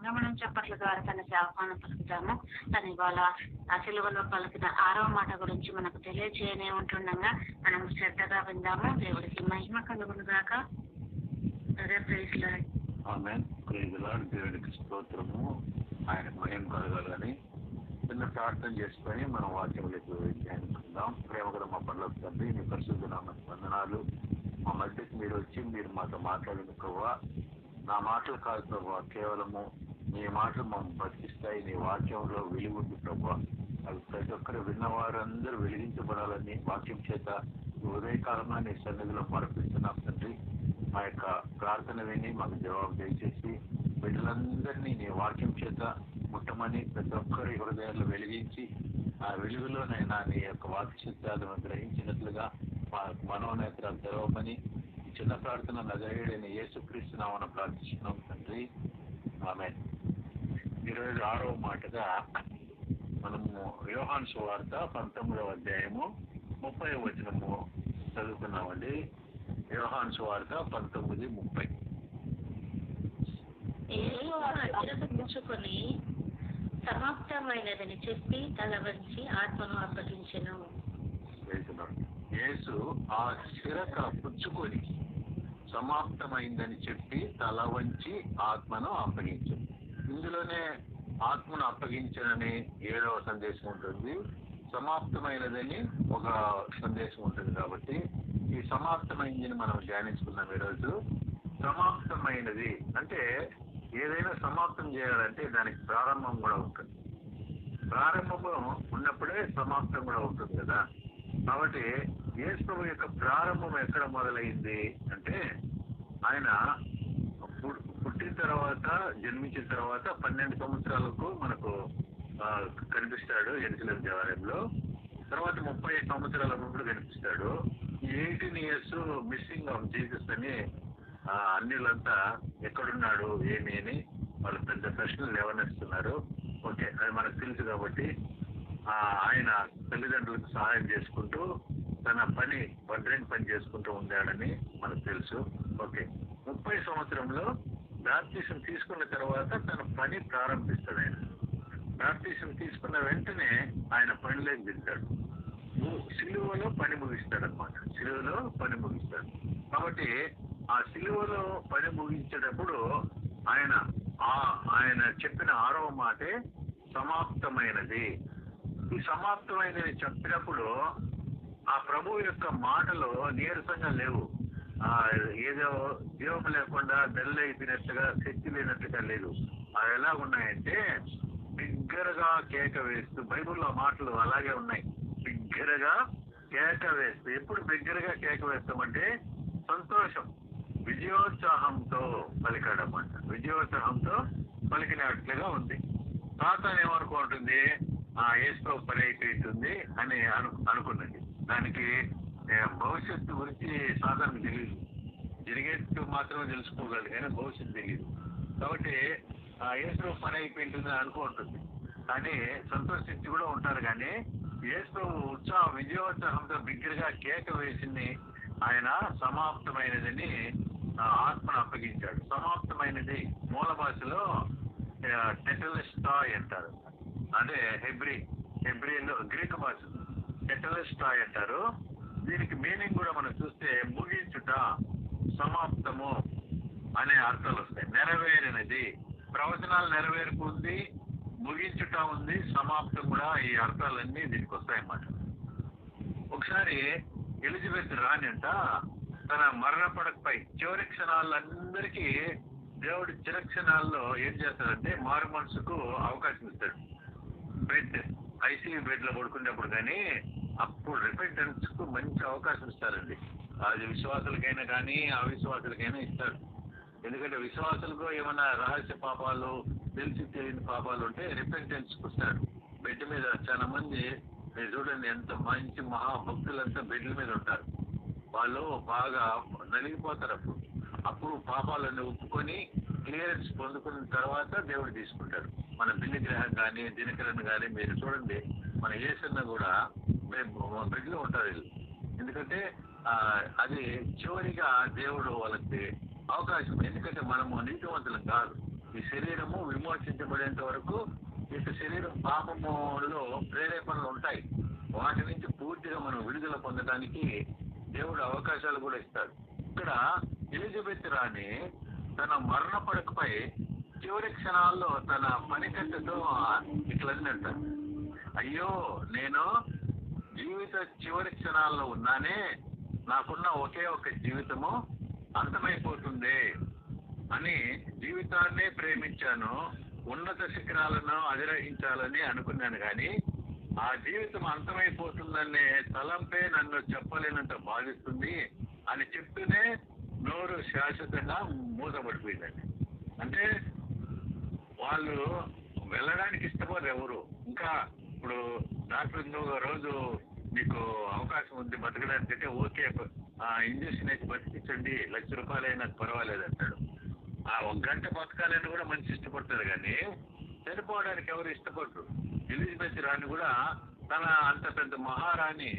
సంతోషంగా మనం చప్పట్ల ద్వారా తన ఆహ్వానం పలుకుతాము. తను ఇవాళ ఆ సిలువలో పలికిన 6వ మాట గురించి మనకు తెలియజేయనే ఉంటుండగా మనం శ్రద్ధగా విందాము. దేవుడికి మహిమ కలుగును గాక. Praise Lord. ఆమేన్. Praise Lord. దేవుడికి స్తోత్రము. ఆయన మహిమ కలగాలని చిన్న ప్రార్థన చేసుకొని మనం వాక్యంలోకి ధ్యానించుకుందాం. ప్రేమ కూడా మా పనులకు తండ్రి, మీ పరిశుద్ధ నామమునకు వందనాలు. మా మధ్యకి మీరు వచ్చి మీరు మాతో మాట్లాడిన ప్రభువా, నా మాటలు కాదు ప్రభువా, కేవలము నీ మాటలు మమ్మల్ని బతికిస్తాయి. నీ వాక్యంలో వెలుగుంది ప్రభువా. అవి ప్రతి ఒక్కరు విన్నవారందరూ వెలిగించబడాలని వాక్యం చేత ఉదయకాలంలో నీ సన్నిధిలో మరపిస్తున్నాం తండ్రి. మా యొక్క ప్రార్థన విని మాకు జవాబు దయచేసి బిడ్డలందరినీ నీ వాక్యం చేత ముట్టమని ప్రతి ఒక్కరి హృదయాల్లో వెలిగించి ఆ వెలుగులోనైనా నీ యొక్క వాక్య సత్యాలను గ్రహించినట్లుగా మా మనోనేత్రాలు తెరవమని చిన్న ప్రార్థన నజరేయుడైన యేసుక్రీస్తు నామమున ప్రార్థిస్తున్నాం తండ్రి. ఆమేన్. ఈరోజు 6వ మాటగా మనము యోహాను సువార్త 19వ అధ్యాయము 30వ వచనము చదువుతున్నామండి. యోహాను సువార్త 19:30. పుచ్చుకొని సమాప్తమైనదని చెప్పి తల వంచి ఆత్మను అప్పగించెను. యేసు ఆ శిరక పుచ్చుకొని సమాప్తమైందని చెప్పి తల వంచి ఆత్మను అప్పగించాను. ఇందులోనే ఆత్మను అప్పగించనని 7వ సందేశం ఉంటుంది, సమాప్తమైనదని ఒక సందేశం ఉంటుంది. కాబట్టి ఈ సమాప్తమైందని మనం ధ్యానించుకున్నాం. ఈరోజు సమాప్తమైనది అంటే ఏదైనా సమాప్తం చేయాలంటే దానికి ప్రారంభం కూడా ఉంటుంది. ప్రారంభము ఉన్నప్పుడే సమాప్తం కూడా ఉంటుంది కదా. కాబట్టి యేసు ప్రభు యొక్క ప్రారంభం ఎక్కడ మొదలైంది అంటే ఆయన పుట్టిన తర్వాత, జన్మించిన తర్వాత 12 సంవత్సరాలకు మనకు కనిపిస్తాడు యెరూషలేము దేవాలయంలో. తర్వాత 30 సంవత్సరాల ముందు కనిపిస్తాడు. 18 years మిస్సింగ్ ఆఫ్ జీసస్ అని అన్యులంతా ఎక్కడున్నాడు ఏమి అని వాళ్ళు పెద్ద ప్రశ్నలు లేవనెస్తున్నారు. ఓకే, అది మనకు తెలుసు. కాబట్టి ఆయన తల్లిదండ్రులకు సహాయం చేసుకుంటూ తన పని వడ్రంగి పని చేసుకుంటూ ఉండాడని మనకు తెలుసు. ఓకే, 30 సంవత్సరంలో బాప్టిజం తీసుకున్న తర్వాత తన పని ప్రారంభిస్తాడు. ఆయన బాప్టిజం తీసుకున్న వెంటనే ఆయన పనిలోకి దిగుతాడు. సిలువలో పని ముగిస్తాడు అనమాట. సిలువలో పని ముగిస్తాడు. కాబట్టి ఆ సిలువలో పని ముగించేటప్పుడు ఆయన చెప్పిన 6వ మాటే సమాప్తమైనది. ఈ సమాప్తమైనది చెప్పినప్పుడు ఆ ప్రభు యొక్క మాటలు నీరసంగా లేవు. ఏదో జీవం లేకుండా బెల్లైపోయినట్టుగా, శక్తి లేనట్టుగా లేదు. అవి ఎలా ఉన్నాయంటే బిగ్గరగా కేక వేస్తూ, బైబిల్లో మాటలు అలాగే ఉన్నాయి. బిగ్గరగా కేక వేస్తూ, ఎప్పుడు బిగ్గరగా కేక వేస్తామంటే సంతోషం, విజయోత్సాహంతో పలికాడన్నమాట. విజయోత్సాహంతో పలికినట్లుగా ఉంది. సాతాను ఏమనుకుంటుంది, యేసు పని అయిపోతుంది అని అనుకున్నది. దానికి భవిష్యత్తు గురించి సాతానుకు తెలియదు. జరిగేట్టు మాత్రమే తెలుసుకోగలదు కానీ భవిష్యత్తు తెలియదు. కాబట్టి యేసు పని అయిపోయింటుంది అని అనుకుంటుంది. కానీ సంతోషించి కూడా ఉంటారు. కానీ యేసు విజయోత్సాహంతో బిగ్గరగా కేక వేసింది ఆయన సమాప్తమైనదని ఆత్మను అప్పగించాడు. సమాప్తమైనది మూల భాషలో టెటెలెస్టాయ్ అంటారు. అదే హెబ్రీలో గ్రీక్ భాష టెటెలెస్టాయ్ అంటారు. దీనికి మీనింగ్ కూడా మనం చూస్తే ముగించుట, సమాప్తము అనే అర్థాలు వస్తాయి. నెరవేరినది, ప్రవచనాలు నెరవేర్పు ఉంది, ముగించుట ఉంది, సమాప్తం కూడా. ఈ అర్థాలన్నీ దీనికి వస్తాయన్నమాట. ఒకసారి ఎలిజబెత్ రాణి అంట తన మరణ పడకపై చివరి క్షణాలందరికీ దేవుడి చిరక్షణాల్లో ఏం చేస్తాడంటే మారు మనసుకు అవకాశం ఇస్తాడు. ఐసీయూ బెడ్ లో పడుకునేప్పుడు కానీ అప్పుడు రిపెంటెన్స్ కు మంచి అవకాశం ఇస్తారండి. అది విశ్వాసులకైనా కానీ అవిశ్వాసులకైనా ఇస్తాడు. ఎందుకంటే విశ్వాసులకు ఏమైనా రహస్య పాపాలు, తెలిసి తెలియని పాపాలు ఉంటే రిపెంటెన్స్ కు వస్తాడు. బెడ్ మీద చాలా మంది మీరు చూడండి, ఎంత మంచి మహాభక్తులంతా బెడ్ల మీద ఉంటారు. వాళ్ళు బాగా నలిగిపోతారు. అప్పుడు పాపాలను ఒప్పుకొని క్లియరెన్స్ పొందుకున్న తర్వాత దేవుడు తీసుకుంటాడు. మన బిల్లి గ్రహం కానీ దినకరన్ కానీ మీరు చూడండి, మన యేసన్న కూడా బెడ్లో ఉంటారు వీళ్ళు. ఎందుకంటే అది చివరిగా దేవుడు వాళ్ళకి అవకాశం. ఎందుకంటే మనము నీతివంతులం కాదు, ఈ శరీరము విమోచించబడేంత వరకు ఇక శరీరం పాపములో ప్రేరేపణలు ఉంటాయి. వాటి నుంచి పూర్తిగా మనం విడుదల పొందడానికి దేవుడు అవకాశాలు కూడా ఇస్తాడు. ఇక్కడ ఎలిజబెత్ రాణి తన మరణ పడకపై చివరి క్షణాల్లో తన పనికట్టుతో ఇట్లన్నట్ట, అయ్యో నేను జీవిత చివరి క్షణాల్లో ఉన్నానే, నాకున్న ఒకే ఒక జీవితము అంతమైపోతుంది అని జీవితాన్నే ప్రేమించాను, ఉన్నత శిఖరాలను అధిరోహించాలని అనుకున్నాను, కానీ ఆ జీవితం అంతమైపోతుందనే తలంపే నన్ను చెప్పలేనంత బాధిస్తుంది అని చెప్తూనే నోరు శాశ్వతంగా మూతపడిపోయిందండి. అంటే వాళ్ళు వెళ్ళడానికి ఇష్టపడరు ఎవరు. ఇంకా ఇప్పుడు డాక్టర్ ఇంకొక రోజు మీకు అవకాశం ఉంది బతకడానికి అంటే ఓకే, ఇంజక్షన్ అయితే బతికించండి, ₹1,00,000 అయినా పర్వాలేదు అంటాడు. ఆ 1 గంట బతకాలని కూడా మనిషి ఇష్టపడతారు, కానీ చనిపోవడానికి ఎవరు ఇష్టపడరు. ఎలిజబెత్ రాణి కూడా తన అంత పెద్ద మహారాణి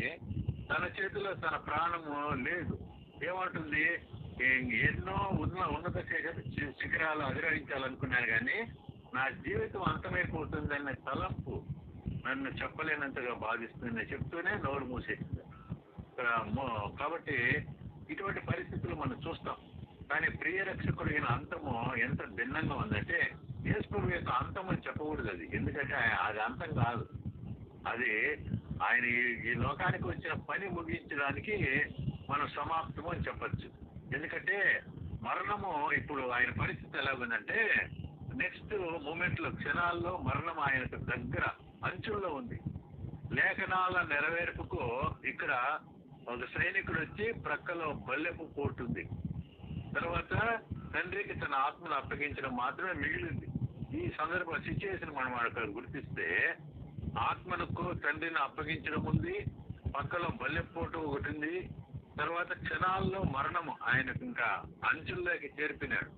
తన చేతిలో తన ప్రాణము లేదు. ఏమంటుంది, ఎన్నో ఉన్నత శిఖరాలు అధిరోహించాలనుకున్నాను, కానీ నా జీవితం అంతమైపోతుందన్న తలంపు నన్ను చెప్పలేనంతగా బాధిస్తుందని చెప్తూనే నోరు మూసేసింది. కాబట్టి ఇటువంటి పరిస్థితులు మనం చూస్తాం. కానీ ప్రియ రక్షకుడిగిన అంతము ఎంత భిన్నంగా ఉందంటే, యేసు ప్రభు యొక్క అంతం అని చెప్పకూడదు అది. ఎందుకంటే అది అంతం కాదు, అది ఆయన ఈ లోకానికి వచ్చిన పని ముగించడానికి మనం సమాప్తము అని చెప్పచ్చు. ఎందుకంటే మరణము ఇప్పుడు ఆయన పరిస్థితి ఎలా ఉందంటే, నెక్స్ట్ మూమెంట్ లో క్షణాల్లో మరణం ఆయనకు దగ్గర అంచుల్లో ఉంది. లేఖనాల నెరవేర్పుకు ఇక్కడ ఒక సైనికుడు వచ్చి ప్రక్కలో బల్లెపు పోటుంది. తర్వాత తండ్రికి తన ఆత్మను అప్పగించడం మాత్రమే మిగిలింది. ఈ సందర్భ సిచ్యువేషన్ మనం అక్కడ గుర్తిస్తే, ఆత్మకు తండ్రిని అప్పగించడం ఉంది, పక్కలో బల్లెపోటు ఒకటి ఉంది, తర్వాత క్షణాల్లో మరణము ఆయనకు ఇంకా అంచుల్లోకి చేర్పినాడు.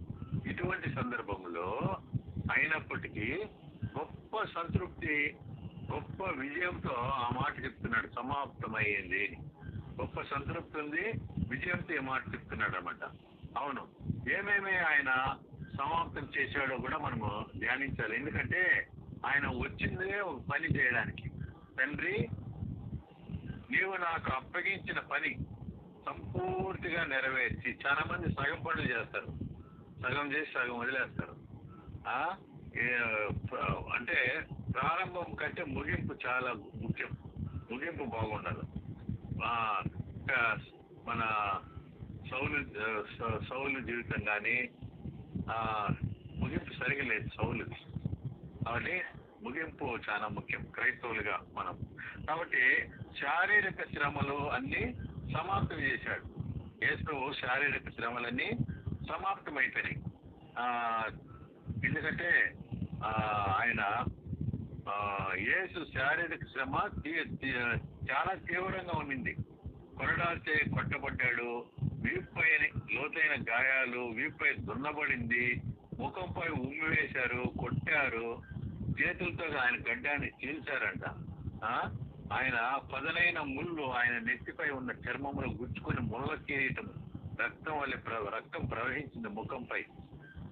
ఇటువంటి సందర్భంలో అయినప్పటికీ గొప్ప సంతృప్తి, గొప్ప విజయంతో ఆ మాట చెప్తున్నాడు, సమాప్తమయ్యింది. గొప్ప సంతృప్తి ఉంది, విజయంతో ఈ మాట చెప్తున్నాడు అన్నమాట. అవును, ఏమేమి ఆయన సమాప్తం చేశాడో కూడా మనము ధ్యానించాలి. ఎందుకంటే ఆయన వచ్చిందే ఒక పని చేయడానికి. తండ్రి, నీవు నాకు అప్పగించిన పని సంపూర్తిగా నెరవేర్చి, చాలా మంది సగం పనులు చేస్తారు, సగం చేసి సగం వదిలేస్తారు. అంటే ప్రారంభం కంటే ముగింపు చాలా ముఖ్యం. ముగింపు బాగుండాలి. మన సౌలు జీవితం కానీ ముగింపు సరిగా లేదు సౌలుది. కాబట్టి ముగింపు చాలా ముఖ్యం క్రైస్తవులుగా మనం. కాబట్టి శారీరక శ్రమలు అన్ని సమాప్తం చేశాడు యేసు. శారీరక శ్రమలన్నీ సమాప్తమైపోయినాయి. ఎందుకంటే ఆయన యేసు శారీరక శ్రమ చాలా తీవ్రంగా ఉండింది. కొరడాల్చే కొట్టబడ్డాడు, వీపుపై లోతైన గాయాలు, వీపుపై దున్నబడింది, ముఖంపై ఉమ్మి వేశారు, కొట్టారు, చేతులతో ఆయన గడ్డాన్ని చీల్చారంట. ఆయన పదనైన ముళ్ళు ఆయన నెత్తిపై ఉన్న చర్మంలో గుచ్చుకుని ముళ్ళ కిరీటం రక్తం వల్ల రక్తం ప్రవహించింది ముఖంపై.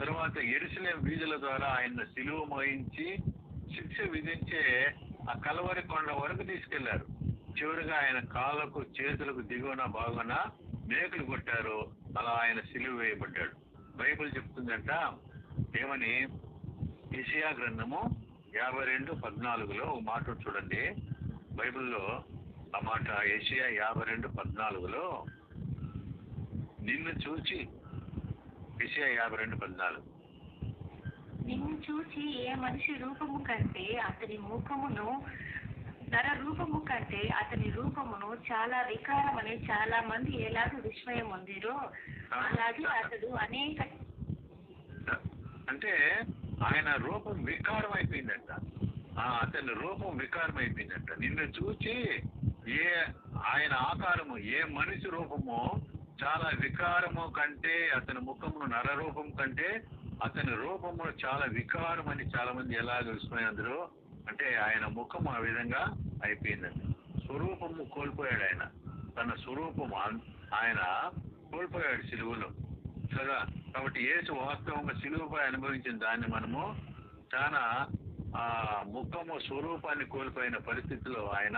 తర్వాత యెరూషలేము వీధుల ద్వారా ఆయన సిలువ మోయించి శిక్ష విధించే ఆ కలవరి కొండ వరకు తీసుకెళ్లారు. చివరిగా ఆయన కాళ్ళకు చేతులకు దిగువన బాగున మేకులు కొట్టారు. అలా ఆయన సిలువ వేయబడ్డాడు. బైబిల్ చెప్తుందంట ఏమని, యెషయా గ్రంథము 52:14 ఒక మాట చూడండి. బైబిల్లో ఆ మాట యెషయా 52:14 నిన్ను చూచి, యెషయా 52:14 నిన్ను చూచి ఏ మనిషి రూపము కంటే అతని ముఖమును, నర రూపము కంటే అతని రూపమును చాలా వికారమని చాలా మంది ఎలాగ విస్మయం ఉందిరో అలాగే అతడు అనేక. అంటే ఆయన రూపం వికారం అయిపోయిందంట. అతని రూపం వికారం అయిపోయిందంట. నిన్ను చూచి ఆయన ఆకారము, ఏ మనిషి రూపము చాలా వికారము కంటే అతని ముఖము, నర రూపం కంటే అతని రూపము చాలా వికారం అని చాలా మంది ఎలాగ విస్మయందరో, అంటే ఆయన ముఖం ఆ విధంగా అయిపోయిందండి. స్వరూపము కోల్పోయాడు ఆయన. తన స్వరూపము ఆయన కోల్పోయాడు సిలువలో కదా. కాబట్టి యేసు వాస్తవంగా సిలువపై అనుభవించిన దాన్ని మనము చాలా ముఖము స్వరూపాన్ని కోల్పోయిన పరిస్థితిలో ఆయన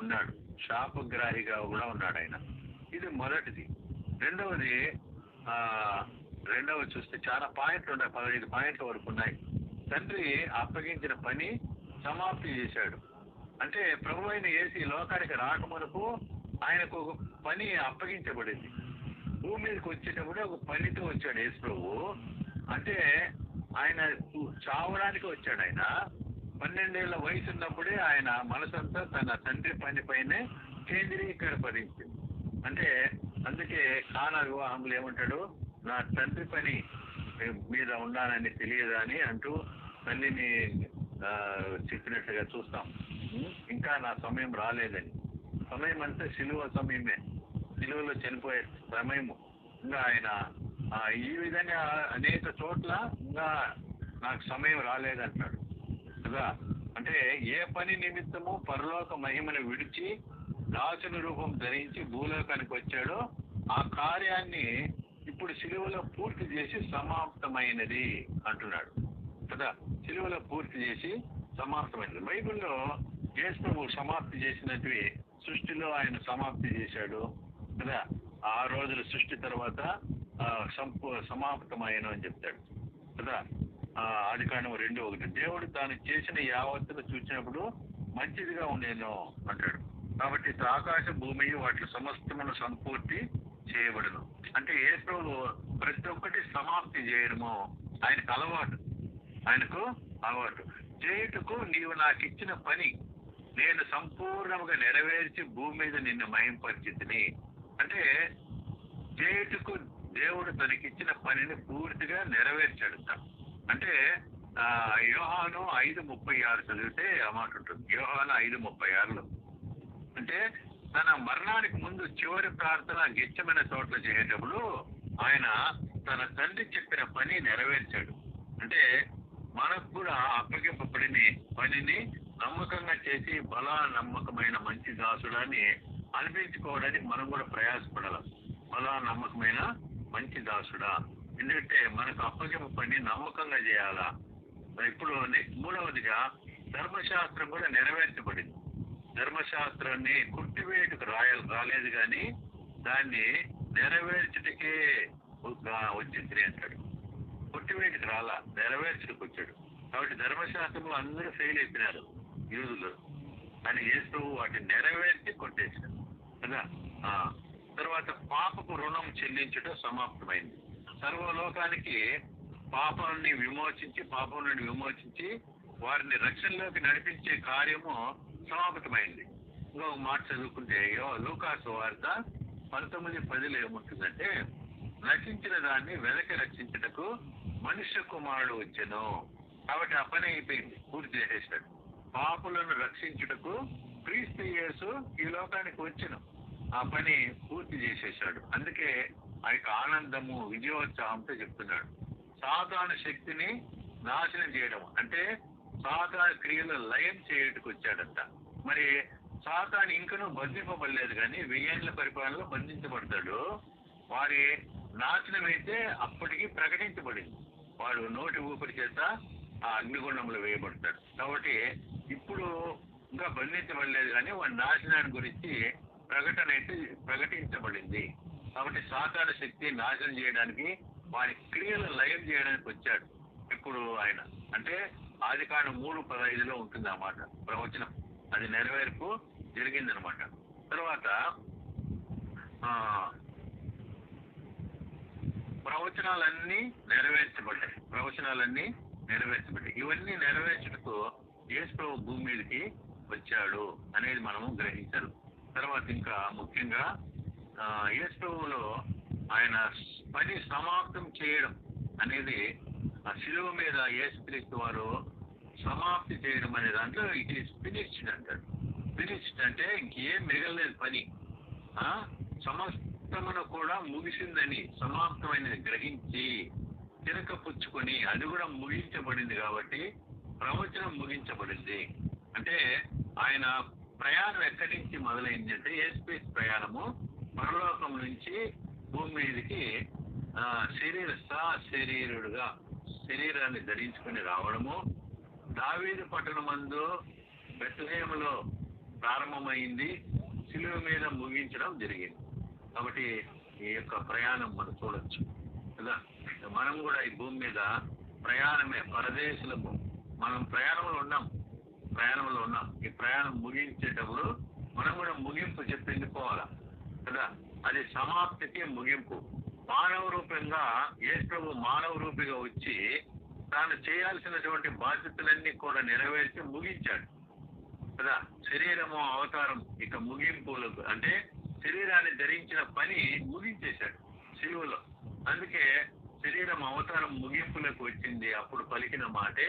ఉన్నాడు. శాపగ్రాహిగా కూడా ఉన్నాడు ఆయన. ఇది మొదటిది. రెండవది చూస్తే చాలా పాయింట్లు ఉన్నాయి, 15 పాయింట్ల వరకు ఉన్నాయి. తండ్రి అప్పగించిన పని సమాప్తి చేశాడు. అంటే ప్రభు అయిన యేసు ఈ లోకానికి రాకమునకు ఆయనకు ఒక పని అప్పగించబడింది. భూమి మీదకి వచ్చేటప్పుడు ఒక పనితో వచ్చాడు యేసు ప్రభు. అంటే ఆయన చావడానికి వచ్చాడు. ఆయన 12 ఏళ్ల వయసు ఉన్నప్పుడే ఆయన మనసంతా తన తండ్రి పని పైనే కేంద్రీకరించింది. అంటే అందుకే కానా వివాహంలో ఏమంటాడు, నా తండ్రి పని మీద ఉన్నానని తెలియదా అని అంటూ తల్లిని చెప్పినట్టుగా చూస్తాం. ఇంకా నా సమయం రాలేదని. సమయం అంతా సిలువ సమయమే, సిలువలో చనిపోయే సమయము. ఇంకా ఆయన ఈ విధంగా అనేక చోట్ల ఇంకా నాకు సమయం రాలేదంటాడు కదా. అంటే ఏ పని నిమిత్తము పరలోక మహిమను విడిచి దాసుని రూపం ధరించి భూలోకానికి వచ్చాడో ఆ కార్యాన్ని ఇప్పుడు సిలువలో పూర్తి చేసి సమాప్తమైనది అంటున్నాడు కదా. సిలువలో పూర్తి చేసి సమాప్తమైనది. బైబిల్లో యేసు ప్రభువు సమాప్తి చేసినట్టు సృష్టిలో ఆయన సమాప్తి చేశాడు కదా. 6 రోజుల సృష్టి తర్వాత సమాప్తమైన అని చెప్తాడు కదా. ఆదికాండం 2:1 దేవుడు తాను చేసిన యావత్తును చూసినప్పుడు మంచిదిగా ఉండేను అంటాడు. కాబట్టి ఆకాశ భూమి వాటి సమస్తమును సంపూర్తి చేయబడను. అంటే యేసు ప్రభువు ప్రతి ఒక్కటి సమాప్తి చేయడము ఆయనకు అలవాటు. చేయుటకు నీవు నాకు ఇచ్చిన పని నేను సంపూర్ణంగా నెరవేర్చి భూమి మీద నిన్ను మహింపరిచితిని. అంటే చేయుటకు దేవుడు తనకిచ్చిన పనిని పూర్తిగా నెరవేర్చాడు. అంటే యోహాను 5:36 చదివితే ఆ మాట ఉంటుంది. యోహాను 5:36 అంటే తన మరణానికి ముందు చివరి ప్రార్థన గెచ్చమైన చోట్ల చేసేటప్పుడు ఆయన తన తండ్రి చెప్పిన పని నెరవేర్చాడు. అంటే మనకు కూడా అప్పగింపబడిన పనిని నమ్మకంగా చేసి నమ్మకమైన మంచి దాసుడాన్ని అనిపించుకోవడానికి మనం కూడా ప్రయాసపడాలి. నమ్మకమైన మంచి దాసుడా, ఎందుకంటే మనకు అప్పగింపబడి నమ్మకంగా చేయాలా. ఇప్పుడు మూడవదిగా ధర్మశాస్త్రం కూడా నెరవేర్చబడింది. ధర్మశాస్త్రాన్ని కుట్టివేటుకు రాలేదు కానీ దాన్ని నెరవేర్చుటకే వచ్చింది అంటాడు. కుట్టివేటుకు రాలా, నెరవేర్చుటకు వచ్చాడు. కాబట్టి ధర్మశాస్త్రంలో అందరూ ఫెయిల్ అయిపోయినారు యూదులు. అని యేసు వాటిని నెరవేర్చి కొట్టేశాడు కదా. తర్వాత పాపపు రుణం చెల్లించడం సమాప్తమైంది. సర్వలోకానికి పాపం నుండి విమోచించి వారిని రక్షణలోకి నడిపించే కార్యము సమాప్తమైంది. ఇంకొక మాట చదువుకుంటే లూకాసు వార్త 19:10 ఏముంటుందంటే, రక్షించిన దాన్ని వెనక రక్షించుటకు మనుష్య కుమారుడు వచ్చెను. కాబట్టి ఆ పని అయిపోయింది, పూర్తి చేసేసాడు. పాపులను రక్షించుటకు క్రీస్తు యేసు ఈ లోకానికి వచ్చెను. ఆ పని పూర్తి చేసేసాడు. అందుకే ఆ యొక్క ఆనందము విజయోత్సాహంతో చెప్తున్నాడు. సాతాను శక్తిని నాశనం చేయడం అంటే సాతాను క్రియలు లయం చేయడానికి వచ్చాడంట. మరి సాతాను ఇంకనూ బంధింపబడలేదు కానీ 1000 ఏళ్ల పరిపాలనలో బంధించబడతాడు. వారి నాశనం అయితే అప్పటికి ప్రకటించబడింది. వాడు నోటి ఊపిరి చేత ఆ అగ్నిగుండంలో వేయబడతాడు. కాబట్టి ఇప్పుడు ఇంకా బంధించబడలేదు కానీ వాడి నాశనాన్ని గురించి ప్రకటన అయితే ప్రకటించబడింది. కాబట్టి సాతాను శక్తి నాశనం చేయడానికి వారి క్రియలు లయం చేయడానికి వచ్చాడు ఇప్పుడు ఆయన. అంటే ఆదికాండం 3:15 ఉంటుంది ఆ మాట, ప్రవచనం. అది నెరవేర్పు జరిగిందనమాట. తర్వాత ప్రవచనాలన్నీ నెరవేర్చబడ్డాయి. ఇవన్నీ నెరవేర్చుటకు యేసు ప్రభు భూమి మీదకి వచ్చాడు అనేది మనము గ్రహించాలి. తర్వాత ఇంకా ముఖ్యంగా యేసు ప్రభువులో ఆయన పని సమాప్తం చేయడం అనేది ఆ శిలువ మీద యేసుక్రీస్తు వారు సమాప్తి చేయడం అనే దాంట్లో ఇట్ ఈస్ ఫినిష్డ్ అంటారు. ఫినిష్డ్ అంటే ఇంకేం మిగలలేదు పని, సమస్తమును కూడా ముగిసిందని, సమాప్తమైనది గ్రహించి తిరకపుచ్చుకొని అది కూడా ముగించబడింది. కాబట్టి ప్రవచనం ముగించబడింది. అంటే ఆయన ప్రయాణం ఎక్కడి నుంచి మొదలైంది అంటే యేసుక్రీస్తు ప్రయాణము పరలోకం నుంచి భూమి మీదకి శరీరుడుగా శరీరాన్ని ధరించుకుని రావడము దావీదు పట్టణమందు బెత్లెహేములో ప్రారంభమైంది, శిలువ మీద ముగించడం జరిగింది. కాబట్టి ఈ యొక్క ప్రయాణం మనం చూడొచ్చు కదా. మనం కూడా ఈ భూమి మీద ప్రయాణమే, పరదేశులము. మనం ప్రయాణంలో ఉన్నాం. ఈ ప్రయాణం ముగించేటప్పుడు మనం కూడా ముగింపు చెప్పి వెళ్ళిపోవాలా కదా. అది సమాప్తికి ముగింపు. మానవ రూపంగా యేసు ప్రభు మానవ రూపిగా వచ్చి తాను చేయాల్సినటువంటి బాధ్యతలన్నీ కూడా నెరవేర్చి ముగించాడు కదా. శరీరము అవతారం ఇక ముగింపులు అంటే శరీరాన్ని ధరించిన పని ముగించేశాడు శిలువలో. అందుకే శరీరం అవతారం ముగింపులకు వచ్చింది. అప్పుడు పలికిన మాటే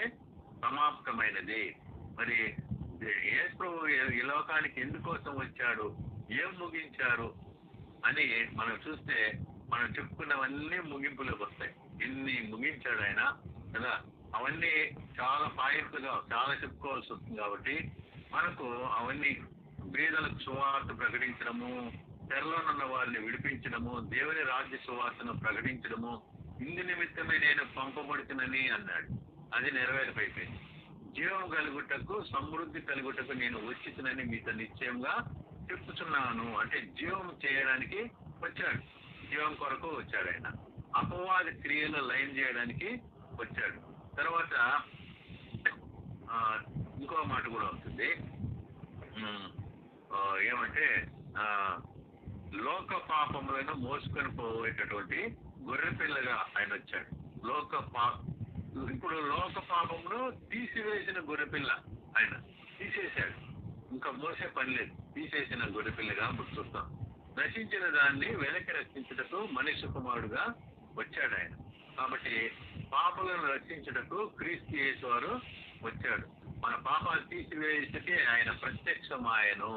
సమాప్తమైనది. మరి యేసు ప్రభు ఈ లోకానికి ఎందుకోసం వచ్చాడు, ఏం ముగించారు అని మనం చూస్తే మనం చెప్పుకున్నవన్నీ ముగింపులోకి వస్తాయి. ఎన్ని ముగించాడు ఆయన కదా. అవన్నీ చాలా పాయింట్లుగా చాలా చెప్పుకోవాల్సి వస్తుంది. కాబట్టి మనకు అవన్నీ బీదలకు సువార్త ప్రకటించడము, తెరలోనున్న వారిని విడిపించడము, దేవుని రాజ్య సువార్తను ప్రకటించడము, ఇందు నిమిత్తమే నేను పంపబడుతునని అన్నాడు. అది నెరవేరిపోయింది. జీవం కలుగుటకు సమృద్ధి కలుగుటకు నేను వచ్చినని మీతో నిశ్చయంగా చెప్పుచున్నాను. అంటే జీవం చేయడానికి వచ్చాడు, జీవం కొరకు వచ్చాడు ఆయన. అపవాది క్రియలు లయం చేయడానికి వచ్చాడు. తర్వాత ఇంకో మాట కూడా ఉంటుంది. ఏమంటే లోక పాపములను మోసుకొని పోయేటటువంటి గొర్రెపిల్లగా ఆయన వచ్చాడు. ఇప్పుడు లోక పాపమును తీసివేసిన గొర్రెపిల్ల ఆయన తీసేశాడు. ఇంకా మోసే పని లేదు, తీసేసిన గొర్రెపిల్లగా చూస్తాం. నశించిన దాన్ని వెనక్కి రక్షించుటకు మనిషి కుమారుడుగా వచ్చాడు ఆయన. కాబట్టి పాపలను రక్షించుటకు క్రీస్తు యేసు వారు వచ్చాడు. మన పాపాలు తీసివేయడానికి ఆయన ప్రత్యక్షమాయను.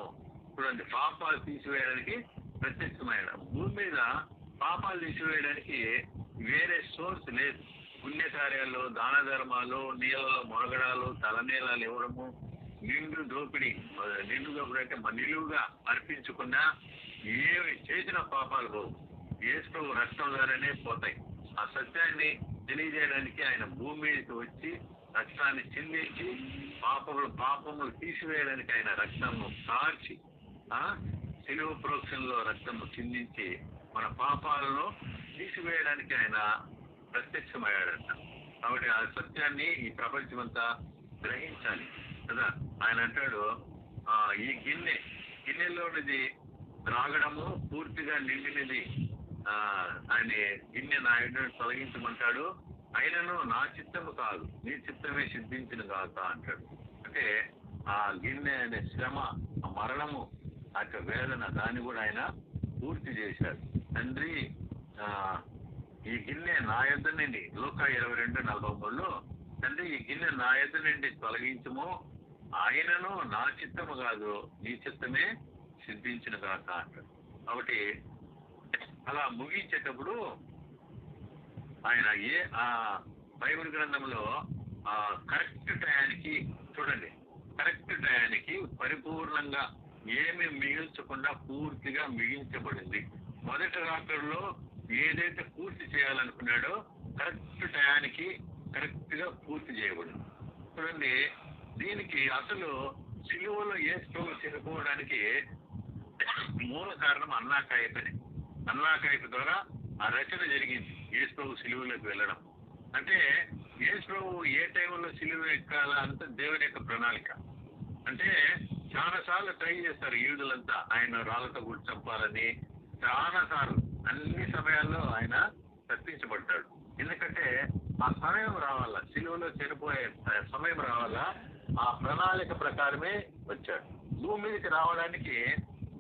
చూడండి, పాపాలు తీసివేయడానికి ప్రత్యక్షమైన భూమి మీద పాపాలు తీసివేయడానికి వేరే సోర్స్ లేదు. పుణ్యకార్యాలు, దాన ధర్మాలు, నీళ్ళలో మునగడాలు, తలనీలాలు ఇవ్వడము, నిండు దోపిడీ అంటే నిలువుగా అర్పించుకున్నా ఏమి చేసిన పాపాలు పోవు. యేసు రక్తం ద్వారానే పోతాయి. ఆ సత్యాన్ని తెలియజేయడానికి ఆయన భూమి మీదకి వచ్చి రక్తాన్ని చిందించి పాపములు తీసివేయడానికి ఆయన రక్తము కార్చి శిలువ ప్రోక్షణలో రక్తము చిందించి మన పాపాలను తీసివేయడానికి ఆయన ప్రత్యక్షమయ్యాడంట. కాబట్టి ఆ సత్యాన్ని ఈ ప్రపంచం అంతా గ్రహించాలి కదా. ఆయన అంటాడు, ఈ గిన్నెలోనిది త్రాగడము పూర్తిగా నిండినది. ఆయన గిన్నె నా ఎదుట తొలగించమంటాడు. అయినను నా చిత్తము కాదు, నీ చిత్తమే సిద్ధించిన కాక అంటాడు. అంటే ఆ గిన్నె అనే శ్రమ, ఆ మరణము, ఆ యొక్క వేదన, దాన్ని కూడా ఆయన పూర్తి చేశాడు. తండ్రి ఈ గిన్నె నా యొద్ద నుండి, లూకా 22:43 తండ్రి ఈ గిన్నె నా యొద్ద నుండి తొలగించము, ఆయనను నా చిత్తము కాదు నీ చిత్తమే సిద్ధించిన కాక అంటాడు. కాబట్టి అలా ముగించేటప్పుడు ఆయన బైబిల్ గ్రంథంలో కరెక్ట్ టయానికి చూడండి, కరెక్ట్ టయానికి పరిపూర్ణంగా ఏమి మిగిల్చకుండా పూర్తిగా మిగించబడింది. మొదటి రాత్రుల్లో ఏదైతే పూర్తి చేయాలనుకున్నాడో కరెక్ట్ టయానికి కరెక్ట్ గా పూర్తి చేయబడింది. చూడండి, దీనికి అసలు సిలువలో యేసు చనిపోవడానికి మూల కారణం అన్నాకాయప ద్వారా ఆ రచన జరిగింది. యేసు ప్రభు సిలువలోకి వెళ్ళడం అంటే యేసు ప్రభు ఏ టైంలో సిలువ ఎక్కాలా అంత దేవుని యొక్క ప్రణాళిక. అంటే చాలా సార్లు ట్రై చేస్తారు యూదులంతా ఆయన రాళ్ళతో గుడి చంపాలని. చాలా సార్లు అన్ని సమయాల్లో ఆయన తప్పించబడ్డాడు. ఎందుకంటే ఆ సమయం రావాలా, సిలువలో చనిపోయే సమయం రావాలా, ఆ ప్రణాళిక ప్రకారమే వచ్చాడు. భూమి మీదకి రావడానికి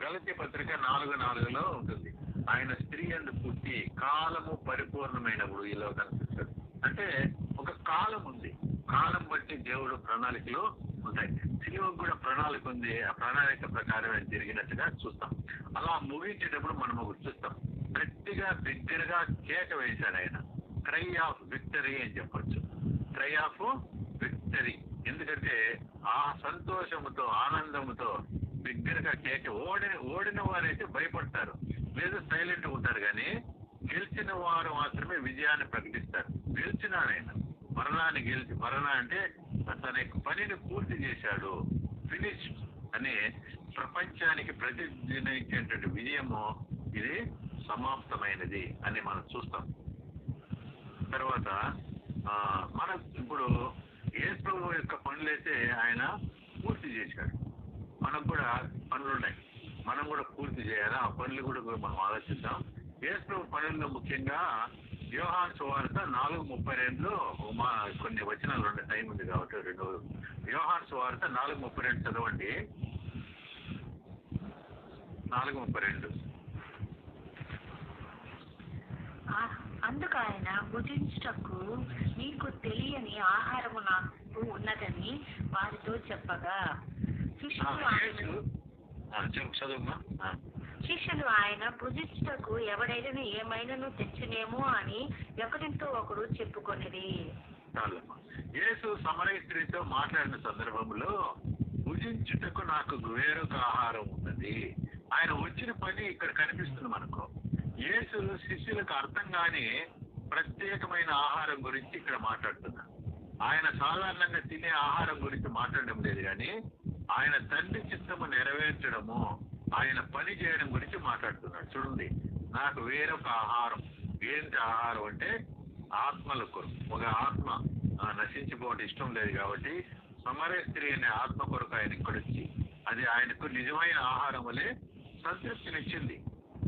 గలతీ పత్రిక 4:4 ఉంటుంది. ఆయన స్త్రీ అందు పుట్టి కాలము పరిపూర్ణమైనప్పుడు ఈ లోకానికి వచ్చాడు. అంటే ఒక కాలం ఉంది, కాలం బట్టి దేవుడు ప్రణాళికలు ఉంటాయి. సిలువకు కూడా ప్రణాళిక ఉంది. ఆ ప్రణాళిక ప్రకారం జరిగినట్టుగా చూస్తాం. అలా ముగించేటప్పుడు మనం ఒకటి చూస్తాం, గట్టిగా బిగ్గరగా కేక వేశాడు ఆయన. క్రై ఆఫ్ విక్టరీ అని చెప్పొచ్చు. Cry of victory. ఎందుకంటే ఆ సంతోషముతో ఆనందముతో బిగ్గరగా కేక. ఓడిన వారైతే భయపడతారు, లేదా సైలెంట్ ఉంటారు. కానీ గెలిచిన వారు మాత్రమే విజయాన్ని ప్రకటిస్తారు. గెలిచినాడు ఆయన, మరణాన్ని గెలిచి, మరణం అంటే తన యొక్క పనిని పూర్తి చేశాడు, ఫినిష్ అనే ప్రపంచానికి ప్రతినిధించేటువంటి విజయము ఇది సమాప్తమైనది అని మనం చూస్తాం. తర్వాత మన ఇప్పుడు యేసు యొక్క పనులైతే ఆయన పూర్తి చేశాడు. మనకు కూడా పనులు ఉన్నాయి, మనం కూడా పూర్తి చేయాలి. ఆ పనులు కూడా మనం ఆలోచిద్దాం. యేసు పనుల్లో ముఖ్యంగా యోహాను సువార్త 4:32 కొన్ని వచనాలు ఉండే టైం ఉంది కాబట్టి రెండు. యోహాను సువార్త 4:32 చదవండి. 4:32. అందుకు ఆయన భుజించుటకు మీకు తెలియని ఆహారము నాకు ఉన్నదని వారితో చెప్పగా శిష్యులు ఆయన భుజించుటకు ఎవడైనా ఏమైనా తెచ్చినేమో అని ఒకరితో ఒకరు చెప్పుకొనిది. యేసు సమరయ స్త్రీతో మాట్లాడిన సందర్భంలో భుజించుటకు నాకు వేరొక ఆహారం ఉన్నది. ఆయన వచ్చిన పని ఇక్కడ కనిపిస్తుంది మనకు. యేసు శిష్యులకు అర్థం కాని ప్రత్యేకమైన ఆహారం గురించి ఇక్కడ మాట్లాడుతున్నారు. ఆయన సాధారణంగా తినే ఆహారం గురించి మాట్లాడడం లేదు, కానీ ఆయన తండ్రి చిత్తము నెరవేర్చడము, ఆయన పని చేయడం గురించి మాట్లాడుతున్నాడు. చూడండి, నాకు వేరొక ఆహారం. ఏంటి ఆహారం అంటే ఆత్మల కొరకు. ఒక ఆత్మ నశించిపోవడం ఇష్టం లేదు కాబట్టి సమరయ స్త్రీ అనే ఆత్మ కొరకు ఆయన ఇక్కడొచ్చి అది ఆయనకు నిజమైన ఆహారం వలె సంతృప్తినిచ్చింది.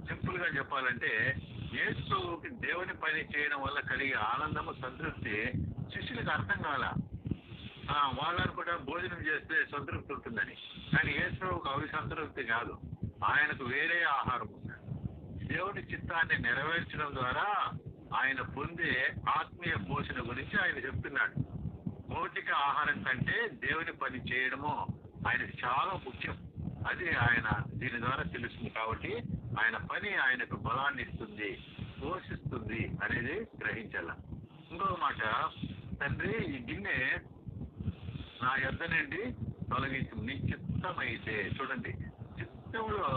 సింపుల్ గా చెప్పాలంటే యేసుకి దేవుని పని చేయడం వల్ల కలిగే ఆనందము, సంతృప్తి శిష్యులకు అర్థం కాల. వాళ్ళను కూడా భోజనం చేస్తే సంతృప్తి ఉంటుందని, కానీ యేసుకు అవి సంతృప్తి కాదు. ఆయనకు వేరే ఆహారం ఉంది. దేవుని చిత్తాన్ని నెరవేర్చడం ద్వారా ఆయన పొందే ఆత్మీయ పోషణ గురించి ఆయన చెప్తున్నాడు. భౌతిక ఆహారం కంటే దేవుని పని చేయడము ఆయనకు చాలా ముఖ్యం. అది ఆయన దీని ద్వారా తెలుస్తుంది. కాబట్టి ఆయన పని ఆయనకు బలాన్ని ఇస్తుంది, పోషిస్తుంది అనేది గ్రహించాల. ఇంకొక మాట, తండ్రి ఈ గిన్నె నా యొద్ద నుండి తొలగించు, నీ చిత్తమైతే. చూడండి, చిత్తంలో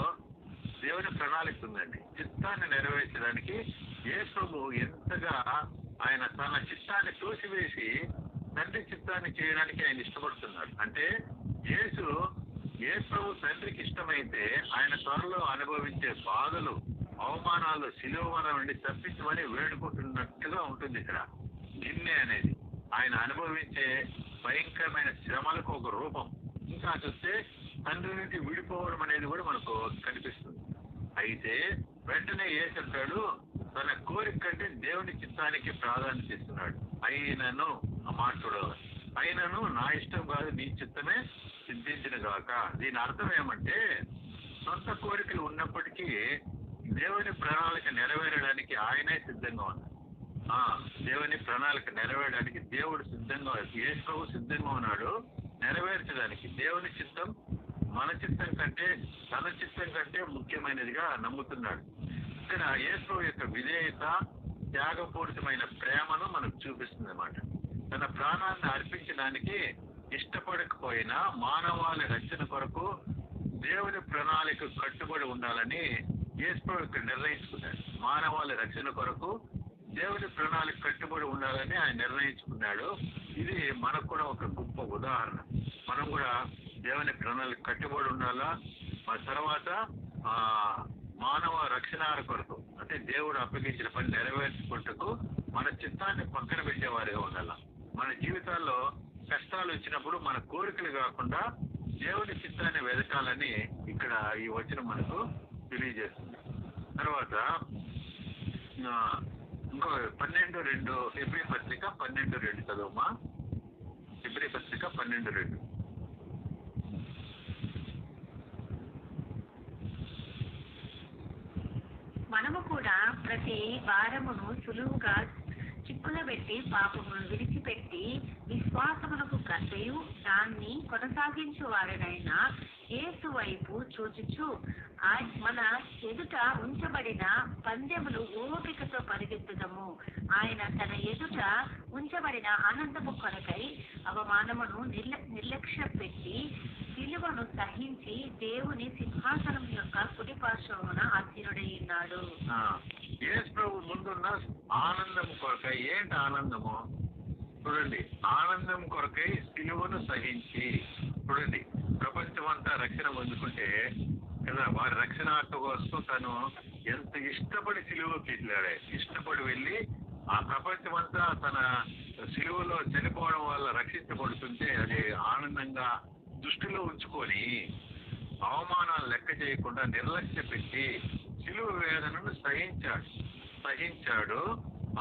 దేవుని ప్రణాళిక ఉందండి. చిత్తాన్ని నెరవేర్చడానికి యేసు ఎంతగా ఆయన తన చిత్తాన్ని తోసివేసి తండ్రి చిత్తాన్ని చేయడానికి ఆయన ఇష్టపడుతున్నాడు. అంటే యేసు తండ్రికి ఇష్టమైతే ఆయన త్వరలో అనుభవించే బాధలు, అవమానాలు, శిలువ మరణం నుండి తప్పించమని వేడుకుంటున్నట్టుగా ఉంటుంది. ఇక్కడ గిన్నె అనేది ఆయన అనుభవించే భయంకరమైన శ్రమలకు ఒక రూపం. ఇంకా చూస్తే తండ్రి నుంచి విడిపోవడం అనేది కూడా మనకు కనిపిస్తుంది. అయితే వెంటనే యేసు అంటాడు, తన కోరిక కంటే దేవుని చిత్తానికి ప్రాధాన్యత ఇస్తున్నాడు. అయినను, ఆ మాట చూడాలి, అయినను నా ఇష్టం కాదు నీ చిత్తమే సిద్ధించిన గాక. దీని అర్థం ఏమంటే సొంత కోరికలు ఉన్నప్పటికీ దేవుని ప్రణాళిక నెరవేరడానికి ఆయనే సిద్ధంగా ఉన్నాడు. దేవుని ప్రణాళిక నెరవేరడానికి దేవుడు సిద్ధంగా, యేసు సిద్ధంగా ఉన్నాడు నెరవేర్చడానికి. దేవుని చిత్తం మన చిత్తం కంటే, తన చిత్తం కంటే ముఖ్యమైనదిగా నమ్ముతున్నాడు. ఇక్కడ యేసు యొక్క విధేయత, త్యాగపూరితమైన ప్రేమను మనకు చూపిస్తుంది అన్నమాట. తన ప్రాణాన్ని అర్పించడానికి ఇష్టపడకపోయినా మానవాళి రక్షణ కొరకు దేవుని ప్రణాళిక కట్టుబడి ఉండాలని యేసు ఇక్కడ నిర్ణయించుకున్నాడు. మానవాళి రక్షణ కొరకు దేవుని ప్రణాళిక కట్టుబడి ఉండాలని ఆయన నిర్ణయించుకున్నాడు. ఇది మనకు కూడా ఒక గొప్ప ఉదాహరణ. మనం కూడా దేవుని ప్రణాళిక కట్టుబడి ఉండాలా. మన తర్వాత మానవ రక్షణ కొరకు, అంటే దేవుడు అప్పగించిన పని నెరవేర్చుకుంటూ మన చిత్తాన్ని పక్కన పెట్టేవారిగా ఉండాల. మన జీవితాల్లో కష్టాలు వచ్చినప్పుడు మన కోరికలు కాకుండా దేవుని చిత్తాన్ని వెదకాలని ఇక్కడ ఈ వచనం మనకు తెలియజేస్తుంది. తర్వాత ఇంకో 12:2 హెబ్రీ పత్రిక 12:2 చదువుమా. హెబ్రీ పత్రిక 12:2. మనము కూడా ప్రతి వారమును సులువుగా చిక్కులబెట్టి పాపమును విడిచిపెట్టి విశ్వాసమునకు కట్టయు దాన్ని కొనసాగించు వారినైన యేసు వైపు చూచుచు మన ఎదుట ఉంచబడిన పందెములు ఓపికతో పరిగెత్తుదము. ఆయన తన ఎదుట ఉంచబడిన ఆనందము కొరకై అవమానమును నిర్లక్ష్య పెట్టి సిలువను సహించి దేవుని సింహాసనం యొక్క కుడి పార్శ్వమున ఆసీనుడై ఉన్నాడు. యేసు ప్రభు ముందున్న ఆనందం కొరకై. ఏంటి ఆనందము? చూడండి, ఆనందం కొరకై సిలువను సహించి. చూడండి, ప్రపంచం అంతా రక్షణ పొందుకుంటే కదా, వారి రక్షణార్థ కోసం తను ఎంత ఇష్టపడి సిలువకి వెళ్ళాడు. ఇష్టపడి వెళ్ళి ఆ ప్రపంచం అంతా తన సిలువలో చనిపోవడం వల్ల రక్షించబడుతుంటే అది ఆనందంగా దృష్టిలో ఉంచుకొని అవమానాలు లెక్క చేయకుండా నిర్లక్ష్య పెట్టి సిలువ వేదనను సహించాడు.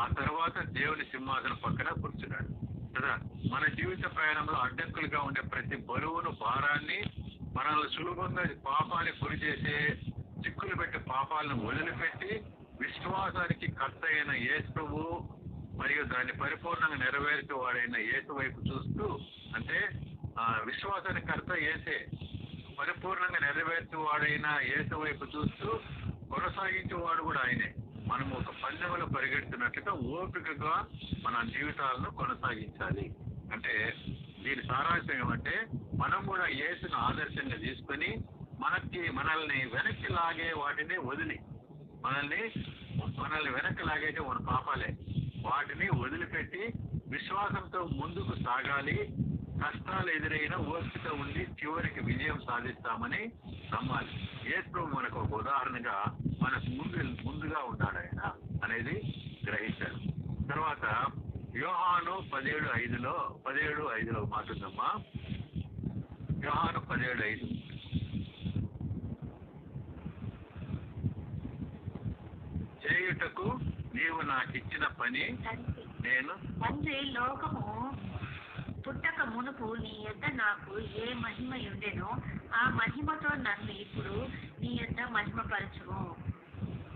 ఆ తర్వాత దేవుని సింహాసనం పక్కన కూర్చున్నాడు కదా. మన జీవిత ప్రయాణంలో అడ్డంకులుగా ఉండే ప్రతి బరువును, భారాన్ని, మనల్ని సులభంగా పాపానికి గురి చేసే చిక్కులు పెట్టే పాపాలను వదిలిపెట్టి విశ్వాసానికి కర్త అయిన యేసు ప్రభువు మరియు దాన్ని పరిపూర్ణంగా నెరవేర్చే వాడైన యేసు వైపు చూస్తూ, అంటే విశ్వాసానికి కర్త యేసే, పరిపూర్ణంగా నెరవేర్చే వాడైన యేసు వైపు చూస్తూ కొనసాగించేవాడు కూడా ఆయనే. మనం ఒక పందెంలో పరిగెడుతున్నట్లుగా ఓపికగా మన జీవితాలను కొనసాగించాలి. అంటే దీని సారాంశం ఏమంటే, మనం కూడా యేసును ఆదర్శంగా తీసుకొని మనల్ని వెనక్కి లాగే వాటిని వదిలి, మనల్ని వెనక్కి లాగేటే మన పాపాలే, వాటిని వదిలిపెట్టి విశ్వాసంతో ముందుకు సాగాలి. కష్టాలు ఎదురైనా ఓపిక ఉండి చివరికి విజయం సాధిస్తామని నమ్మాలి. యేసు ప్రభు మనకు ఒక ఉదాహరణగా మనకు ముందుగా ఉన్నాడు ఆయన అనేది గ్రహించాడు. తర్వాత యోహాను 17:5లో మాట్లాడమ్మా. యోహాను 17:5. చేయుటకు నీవు నాకిచ్చిన పని నేను తండ్రి లోకము పుట్టక మునుపు నీ యొద్ద నాకు ఏ మహిమ ఉండెనో ఆ మహిమతో నన్ను ఇప్పుడు నీ యొద్ద మహిమపరచుము.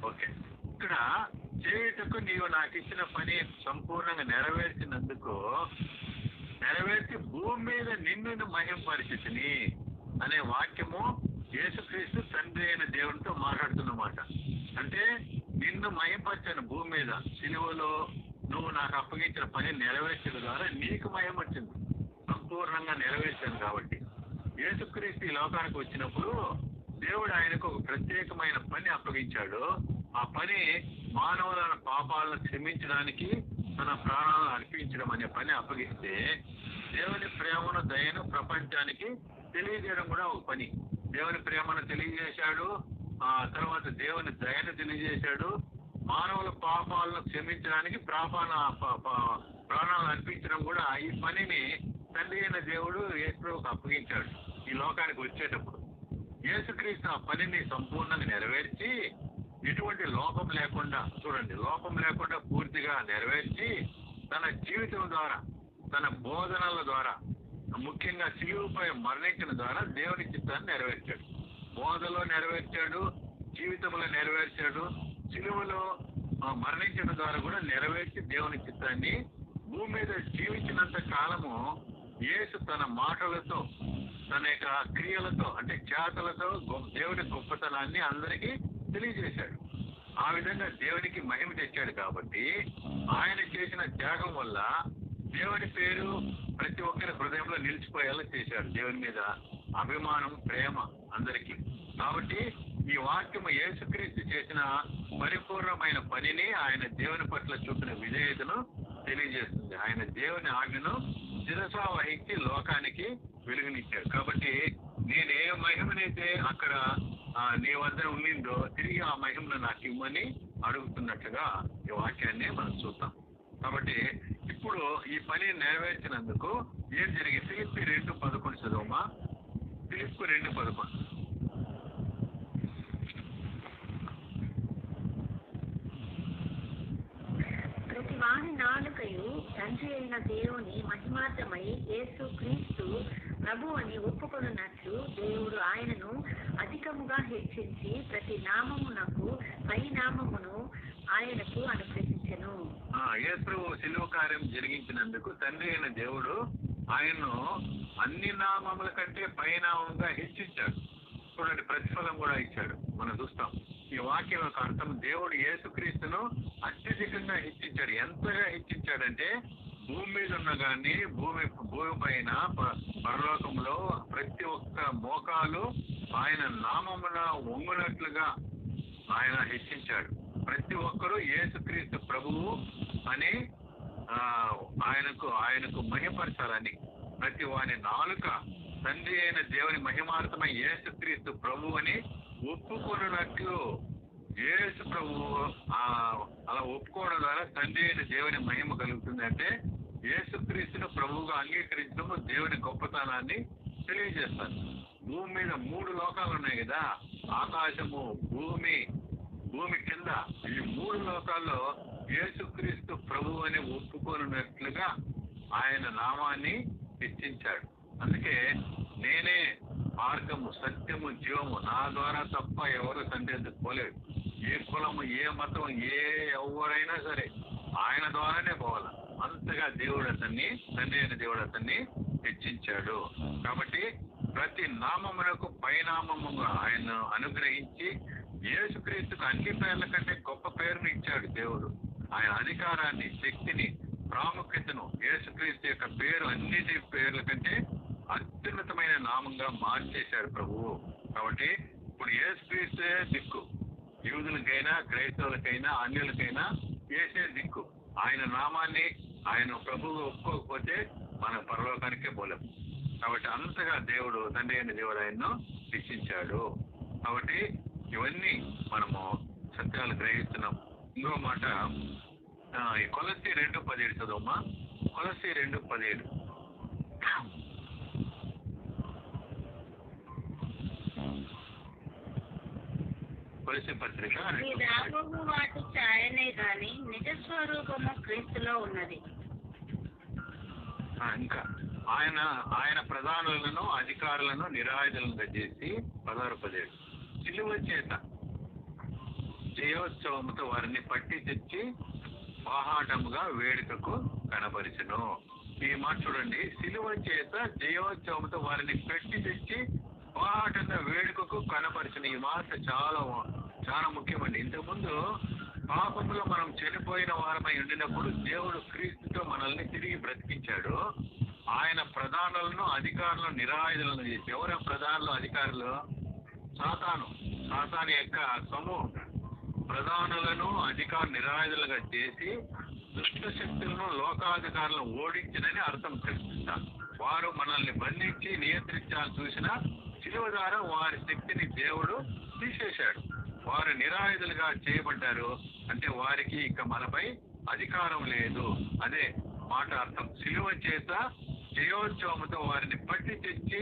ఓకే, ఇక్కడ చేయుటకు నీవు నాకు ఇచ్చిన పని సంపూర్ణంగా నెరవేర్చి భూమి మీద నిన్ను మహిమపరిచితిని అనే వాక్యము యేసుక్రీస్తు తండ్రి అయిన దేవునితో మాట్లాడుతున్నమాట. అంటే నిన్ను మహిమపరిచాను భూమి మీద, సిలువలో నువ్వు నాకు అప్పగించిన పని నెరవేర్చడం ద్వారా నీకు మహిమ వచ్చింది, సంపూర్ణంగా నెరవేర్చాను. కాబట్టి యేసుక్రీస్తు ఈ లోకానికి వచ్చినప్పుడు దేవుడు ఆయనకు ఒక ప్రత్యేకమైన పని అప్పగించాడు. ఆ పని మానవుల పాపాలను క్షమించడానికి తన ప్రాణాలను అర్పించడం అనే పని అప్పగిస్తే, దేవుని ప్రేమను, దయను ప్రపంచానికి తెలియజేయడం కూడా ఒక పని. దేవుని ప్రేమను తెలియజేశాడు, ఆ తర్వాత దేవుని దయను తెలియజేశాడు. మానవుల పాపాలను క్షమించడానికి ప్రాణాలను అర్పించడం కూడా, ఈ పనిని తండ్రి అయిన దేవుడు యేసుప్రభువుకు అప్పగించాడు. ఈ లోకానికి వచ్చేటప్పుడు యేసుక్రీస్తు ఆ పనిని సంపూర్ణంగా నెరవేర్చి, ఎటువంటి లోపం లేకుండా, చూడండి, లోపం లేకుండా పూర్తిగా నెరవేర్చి తన జీవితం ద్వారా, తన బోధనల ద్వారా, ముఖ్యంగా సిలువపై మరణించిన ద్వారా దేవుని చిత్తాన్ని నెరవేర్చాడు. బోధలో నెరవేర్చాడు, జీవితంలో నెరవేర్చాడు, సిలువలో మరణించడం ద్వారా కూడా నెరవేర్చి దేవుని చిత్తాన్ని భూమి మీద జీవించినంత కాలము యేసు తన మాటలతో, తన యొక్క క్రియలతో, అంటే చేతలతో దేవుని గొప్పతనాన్ని అందరికీ తెలియజేశాడు. ఆ విధంగా దేవునికి మహిమ తెచ్చాడు. కాబట్టి ఆయన చేసిన త్యాగం వల్ల దేవుని పేరు ప్రతి ఒక్కరి హృదయంలో నిలిచిపోయేలా చేశాడు. దేవుని మీద అభిమానం, ప్రేమ అందరికీ. కాబట్టి ఈ వాక్యము యేసుక్రీస్తు చేసిన పరిపూర్ణమైన పనిని, ఆయన దేవుని పట్ల చూపిన విధేయతను తెలియజేస్తుంది. ఆయన దేవుని ఆజ్ఞను శిరసా వహించి లోకానికి వెలుగునిచ్చాడు. కాబట్టి నేను ఏ మహిమనైతే అక్కడ నీ వద్ద ఉండిందో తిరిగి ఆ మహిమను నాకు ఇవ్వమని అడుగుతున్నట్లుగా ఈ వాక్యాన్ని మనం చూద్దాం. కాబట్టి ఇప్పుడు ఈ పని నెరవేర్చినందుకు ఏం జరిగింది? ఫిలిప్పీ 2:11 చదువుమా. ఫిలిప్పీ 2:11. ప్రతి వాని నాలుకయు తండ్రి అయిన దేవుని మహిమార్థమై యేసు క్రీస్తు ప్రభు అని ఒప్పుకొనున్నట్లు దేవుడు ఆయనను అధికముగా హెచ్చించి ప్రతి నామమునకు పై నామమును ఆయనకు అనుగ్రహించెను. యేసు శిలువ కార్యం జరిగించినందుకు తండ్రి అయిన దేవుడు ఆయన్ను అన్ని నామముల కంటే పైనామంగా హెచ్చించాడు. చూడండి, ప్రతిఫలం కూడా ఇచ్చాడు. మనం చూస్తాం ఈ వాక్యం యొక్క అర్థం. దేవుడు యేసుక్రీస్తును అత్యధికంగా హెచ్చించాడు. ఎంతగా హెచ్చించాడంటే భూమి మీద ఉన్న కానీ భూమి పైన పరలోకంలో ప్రతి ఒక్క మోకాలు ఆయన నామమున వంగునట్లుగా ఆయన హెచ్చించాడు. ప్రతి ఒక్కరూ యేసుక్రీస్తు ప్రభువు అని ఆయనకు మహిమపరచాలని ప్రతి వాని నాలుక తండ్రి అయిన దేవుని మహిమార్థమై యేసుక్రీస్తు ప్రభు అని ఒప్పుకున్నట్లు యేసు ప్రభువు అలా ఒప్పుకోవడం ద్వారా తండ్రి అయిన దేవుని మహిమ కలుగుతుంది. అంటే యేసుక్రీస్తును ప్రభువుగా అంగీకరించడము దేవుని గొప్పతనాన్ని తెలియజేస్తారు. భూమి మీద 3 లోకాలు ఉన్నాయి కదా, ఆకాశము, భూమి కింద, ఈ 3 లోకాల్లో యేసుక్రీస్తు ప్రభు అని ఒప్పుకోనున్నట్లుగా ఆయన నామాన్ని హెచ్చించాడు. అందుకే నేనే మార్గము, సత్యము, జీవము, నా ద్వారా తప్ప ఎవరు తండ్రి ఎందుకు పోలేదు. ఏ కులము, ఏ మతం, ఎవరైనా సరే ఆయన ద్వారానే పోవాలి. అంతగా దేవుడు అతన్ని, తండ్రి అయిన దేవుడు అతన్ని హెచ్చించాడు. కాబట్టి ప్రతి నామమునకు పైనామముగా ఆయన అనుగ్రహించి యేసుక్రీస్తుకు అన్ని పేర్ల కంటే గొప్ప పేరును ఇచ్చాడు దేవుడు. ఆయన అధికారాన్ని, శక్తిని, ప్రాముఖ్యతను యేసుక్రీస్తు యొక్క పేరు అన్నిటి పేర్ల కంటే అత్యున్నతమైన నామంగా మార్చేశాడు ప్రభువు. కాబట్టి ఇప్పుడు యేసుక్రీస్తే దిక్కు. యూదులకైనా, క్రైస్తవులకైనా, అన్యులకైనా యేసే దిక్కు. ఆయన నామాన్ని, ఆయన ప్రభువు ఒప్పుకోకపోతే మనం పరలోకానికే పోలేం. కాబట్టి అంతగా దేవుడు, తండ్రి అయిన దేవుడు ఆయన్ను శిక్షించాడు. కాబట్టి ఇవన్నీ మనము సత్యాలు గ్రహిస్తున్నాం. ఇంకో మాట, కొలస్సీ 2:17 చదవమ్మా. కొలస్సీ 2:17. కొలస్సీ పత్రిక వాటి ఛాయనే గాని నిజ స్వరూపము క్రీస్తులో ఉన్నది. ఇంకా ఆయన ప్రధానులను, అధికారులను నిరాయుధులుగా చేసి 16-17 సిలువ చేత జయోత్సవముతో వారిని పట్టి తెచ్చి బాహాటముగా వేడుకకు కనపరిచెను. ఈ మాట చూడండి, సిలువ చేత జయోత్సవముతో వారిని పెట్టి తెచ్చి బాహాటంగా వేడుకకు కనపరిచిన. ఈ మాట చాలా ముఖ్యమండి. ఇంతకుముందు పాపంలో మనం చనిపోయిన వారమై ఉండినప్పుడు దేవుడు క్రీస్తుతో మనల్ని తిరిగి బ్రతికించాడు. ఆయన ప్రధానులను, అధికారులను నిరాయుధులను చేసి, ఎవరు ప్రధానులు, అధికారులు? సాతాను యొక్క సమూహం. ప్రధానులను నిరాయుధులుగా చేసి దుష్ట శక్తులను, లోకాధికారులను ఓడించినని అర్థం తెలుసుకుంటారు. వారు మనల్ని బంధించి నియంత్రించాలని చూసిన శిలువ ద్వారా వారి శక్తిని దేవుడు తీసేశాడు. వారు నిరాయుధులుగా చేయబడ్డారు. అంటే వారికి ఇక మనపై అధికారం లేదు. అదే మాట అర్థం. శిలువ చేత జయోత్సవముతో వారిని పట్టి తెచ్చి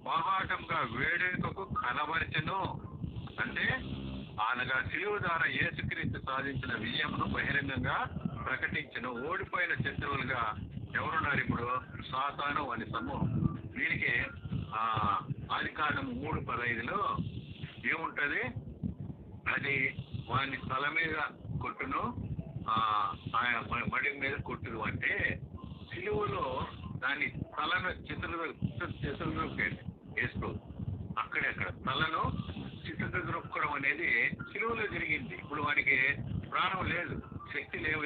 బాహాటంగా వేడుకకు కనబరిచెను. అంటే అనగా శిలువ ద్వారా యేసుక్రీస్తు సాధించిన విజయమును బహిరంగంగా ప్రకటించను. ఓడిపోయిన శత్రువులుగా ఎవరున్నారు ఇప్పుడు? సాతాను అని సమూహం. వీరికి ఆదికాండం 3:15లో ఏముంటది? అది వాని తల మీద కొట్టును, ఆయన మడి మీద కొట్టును. అంటే సిలువలో దాని తలను చిత్రదొక్కాడు యేసు. అక్కడ తలను చిత్రదొక్కడం అనేది సిలువలో జరిగింది. ఇప్పుడు వానికి ప్రాణం లేదు, శక్తి లేవు,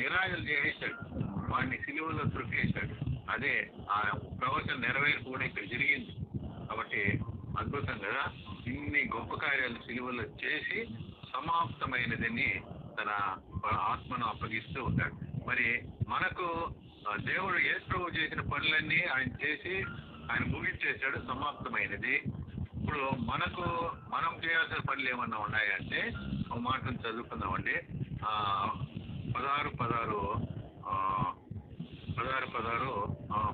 నిరాయుధులు చేసేశాడు. వాడిని సిలువలో త్రొక్కేశాడు. అదే ఆ ప్రవచనం నెరవేర్పుగా ఇక్కడ జరిగింది. కాబట్టి అద్భుతం కదా. ఇన్ని గొప్ప కార్యాలు సిలువలో చేసి సమాప్తమైనదని తన ఆత్మను అప్పగిస్తూ ఉంటాడు. మరి మనకు దేవుడు యేసు ప్రభువు చేసిన పనులన్నీ ఆయన చేసి ఆయన ముగించేశాడు, సమాప్తమైనది. ఇప్పుడు మనం చేయాల్సిన పనులు ఏమన్నా ఉన్నాయంటే ఒక మాటను చదువుకుందామండి. 16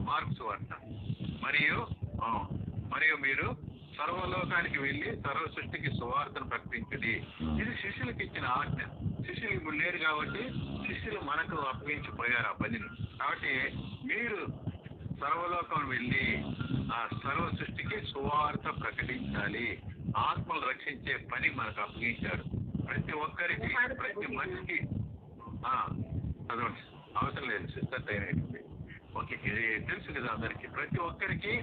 మార్క్స్ వార్త. మరియు మీరు సర్వలోకానికి వెళ్ళి సర్వ సృష్టికి సువార్తను ప్రకటించండి. ఇది శిష్యులకు ఇచ్చిన ఆజ్ఞ. శిష్యులు ఇప్పుడు లేరు కాబట్టి శిష్యులు మనకు అప్పగించిపోయారు ఆ పనిని. కాబట్టి మీరు సర్వలోకం వెళ్ళి ఆ సర్వ సృష్టికి సువార్త ప్రకటించాలి. ఆత్మలు రక్షించే పని మనకు అప్పగించాడు. ప్రతి ఒక్కరికి, ప్రతి మనిషికి చదవండి, అవసరం లేదు, సిస్టర్ అయినట్టుంది. ఓకే, ఇది తెలుసు కదా అందరికి. ప్రతి ఒక్కరికి,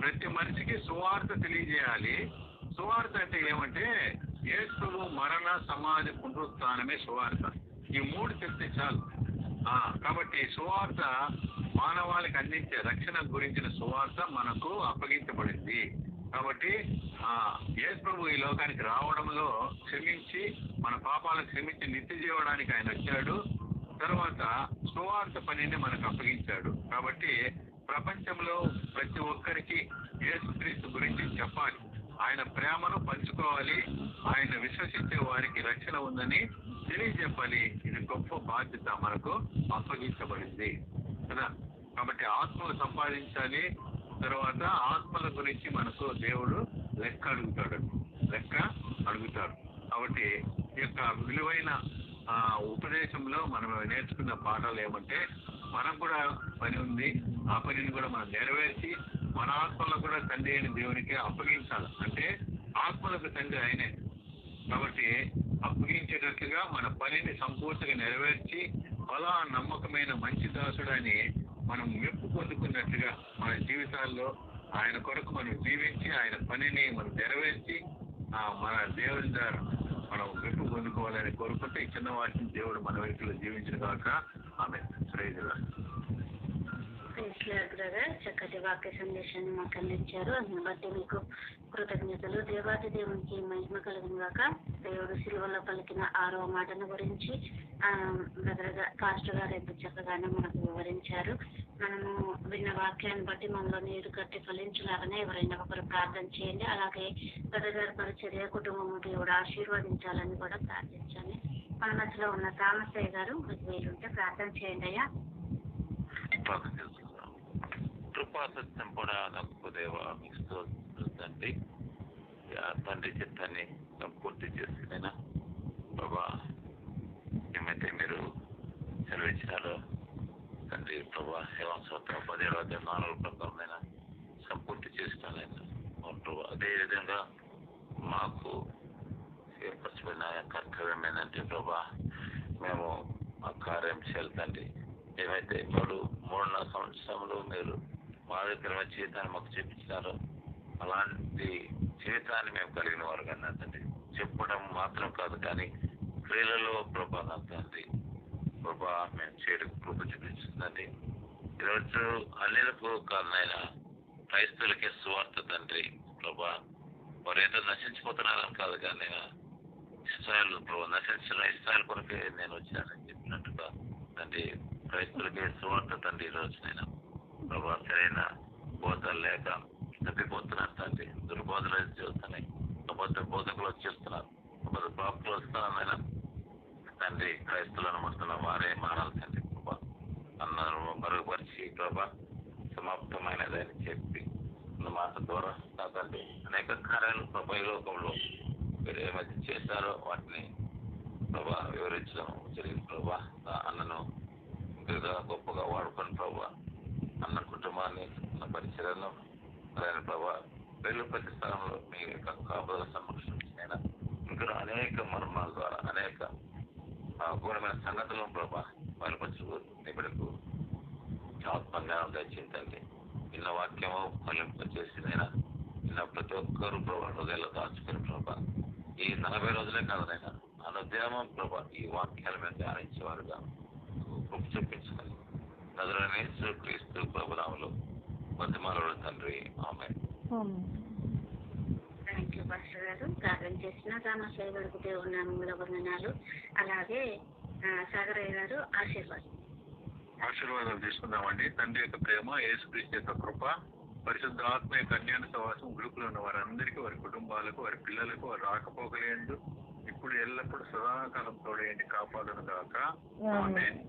ప్రతి మనిషికి సువార్త తెలియజేయాలి. సువార్త అంటే ఏమంటే యేసు మరణ, సమాధి, పునరుత్థానమే సువార్త. ఈ 3 చెప్తే చాలు. కాబట్టి సువార్త మానవాళికి అందించే రక్షణ గురించిన సువార్త మనకు అప్పగించబడింది. కాబట్టి యేసు ప్రభు ఈ లోకానికి రావడంలో క్షమించి మన పాపాలను క్షమించి నిత్య జీవడానికి ఆయన వచ్చాడు. తర్వాత సువార్త పనిని మనకు అప్పగించాడు. కాబట్టి ప్రపంచంలో ప్రతి ఒక్కరికి యేసుక్రీస్తు గురించి చెప్పాలి, ఆయన ప్రేమను పంచుకోవాలి, ఆయన విశ్వసించే వారికి రక్షణ ఉందని తెలియజెప్పాలి. ఇది గొప్ప బాధ్యత మనకు అప్పగించబడింది కదా. కాబట్టి ఆత్మలు సంపాదించాలి. తర్వాత ఆత్మల గురించి మనకు దేవుడు లెక్క అడుగుతాడు. కాబట్టి ఈ యొక్క విలువైన ఉపదేశంలో మనం నేర్చుకున్న పాఠాలు ఏమంటే, మనకు కూడా పని ఉంది. ఆ పనిని కూడా మనం నెరవేర్చి మన ఆత్మలకు కూడా తండ్రి అయిన దేవునికి అప్పగించాలి. అంటే ఆత్మలకు తండ్రి ఆయనే కాబట్టి అప్పగించేటట్లుగా మన పనిని సంపూర్తిగా నెరవేర్చి అలా నమ్మకమైన మంచి దాసుడని మనం మెప్పు పొందుకున్నట్లుగా మన జీవితాల్లో ఆయన కొరకు మనం జీవించి ఆయన పనిని మనం నెరవేర్చి మన దేవుని ద్వారా మనం మెప్పు పొందుకోవాలని కోరుకుంటే ఈ చిన్న వాటిని దేవుడు మన వైపులో జీవించిన కాక ఆమె బ్రదర్ చక్కటి వాక్య సందేశాన్ని మాకు అందించారు. అందుని బట్టి మీకు కృతజ్ఞతలు. దేవాది దేవునికి మహిమ కలుగును గాక. దేవుడు సిలువలో పలికిన 6వ మాటను గురించి పాస్టర్ గారు ఎంత చక్కగానే మనకు వివరించారు. మనము విన్న వాక్యాన్ని బట్టి మనలో నీరు కట్టి ఫలించులాగానే ఎవరైనా ఒకరు ప్రార్థన చేయండి. అలాగే పెద్దగారి పరిచర్య కుటుంబం దేవుడు ఆశీర్వదించాలని కూడా ప్రార్థించాలి. మన మధ్యలో ఉన్న తామసయ్య గారు మీకు వీలుంటే ప్రార్థన చేయండి అయ్యా. కృపా సత్యం కూడా నాకు దేవ మీకు తండ్రి తండ్రి చిత్తాన్ని పూర్తి చేసినైనా బాబా ఏమైతే మీరు సెలవిచ్చినారో తండ్రి ప్రభా సేవాంశం 17 ప్రకారమైన సంపూర్తి చేసినానైనా ప్రభా. అదేవిధంగా మాకు ఏర్పరచబడిన కర్తవ్యం ఏంటంటే ప్రభా మేము ఆ కార్యం చేయాలి తండ్రి. ఏమైతే ఇప్పుడు 3.5 సంవత్సరంలో మీరు మాదిరికరమైన జీవితాన్ని మాకు చూపించినారో అలాంటి జీవితాన్ని మేము కలిగిన వారు కానీ తండ్రి. చెప్పడం మాత్రం కాదు కానీ క్రియలలో ప్రభా తండ్రి ప్రభా మేము చేయడం కృప చూపించిందండి. ఈరోజు అన్నిలకు కారణమైన క్రైస్తవులకే సువార్త తండ్రి ప్రభా. వారు ఏదో నశించిపోతున్నారని కాదు కానీ ఇస్రాయేల్ ప్రభా నశించిన ఇస్రాయేల్ కొరకే నేను వచ్చానని చెప్పినట్టుగా తండ్రి క్రైస్తవులకే సువార్త తండ్రి ఈరోజు నేను ప్రభా సరైన బోధలు లేక తప్పిపోతున్నారు తండ్రి. దుర్బోధలు చేస్తున్నాయి, అబద్ధ బోధకులు వచ్చేస్తున్నారు, అబద్ధ బాపులు వస్తున్నారైనా తండ్రి. క్రైస్తవులను మొత్తం వారే మారాలి తండ్రి ప్రభా అన్నారు మరుగుపరిచి ప్రభా సమాప్తమైనదని చెప్పి మాట ద్వారా నా తండ్రి అనేక కార్యాలు ప్రభా ఈ లోకంలో మీరు ఏమైతే చేశారో వాటిని ప్రభా వివరించడం జరిగింది ప్రభా. అన్నను ఇంకా గొప్పగా వాడుకొని ప్రభా అన్న కుటుంబాన్ని అన్న పరిచయను ఆయన ప్రభా వెళ్ళు ప్రతి స్థలంలో మీ యొక్క కాపుదల సంరక్షణ ఇంకా అనేక మర్మాల ద్వారా అనేక ఘోరమైన సంగతులను ప్రభా బయలుపరచు నిబిడకు ఆత్మజ్ఞానం దయచేయండి. నిన్న వాక్యము ఫలింపచేసిందైనా నిన్న ప్రతి ఒక్కరు ప్రభా హృదయాల్లో దాచుకుని ప్రభా ఈ 40 రోజులే కాదనైనా అనుద్యమం ప్రభా ఈ వాక్యాల మీద ధ్యానించేవారుగా చూపించుకొని నజరేయుడైన క్రీస్తు ప్రభునామములో బతిమాలుడు తండ్రి ఆమేన్. థ్యాంక్ యూ పాస్టర్ గారు. ప్రార్థన చేసిన రామశయ్య గారికి దేవుడి నామములో వందనాలు. అలాగే సాగరయ్య గారు ఆశీర్వాదాలు తీసుకుందామండి. తండ్రి యొక్క ప్రేమ, యేసుక్రీస్తు యొక్క కృప, పరిశుద్ధ ఆత్మ యొక్క అన్యాన సహవాసం గ్రూపులో ఉన్న వారందరికీ, వారి కుటుంబాలకు, వారి పిల్లలకు, వారు రాకపోకలేండు ఇప్పుడు ఎల్లప్పుడూ సదాకాలం తోడేయండి కాపాడును గాక. ఆమేన్.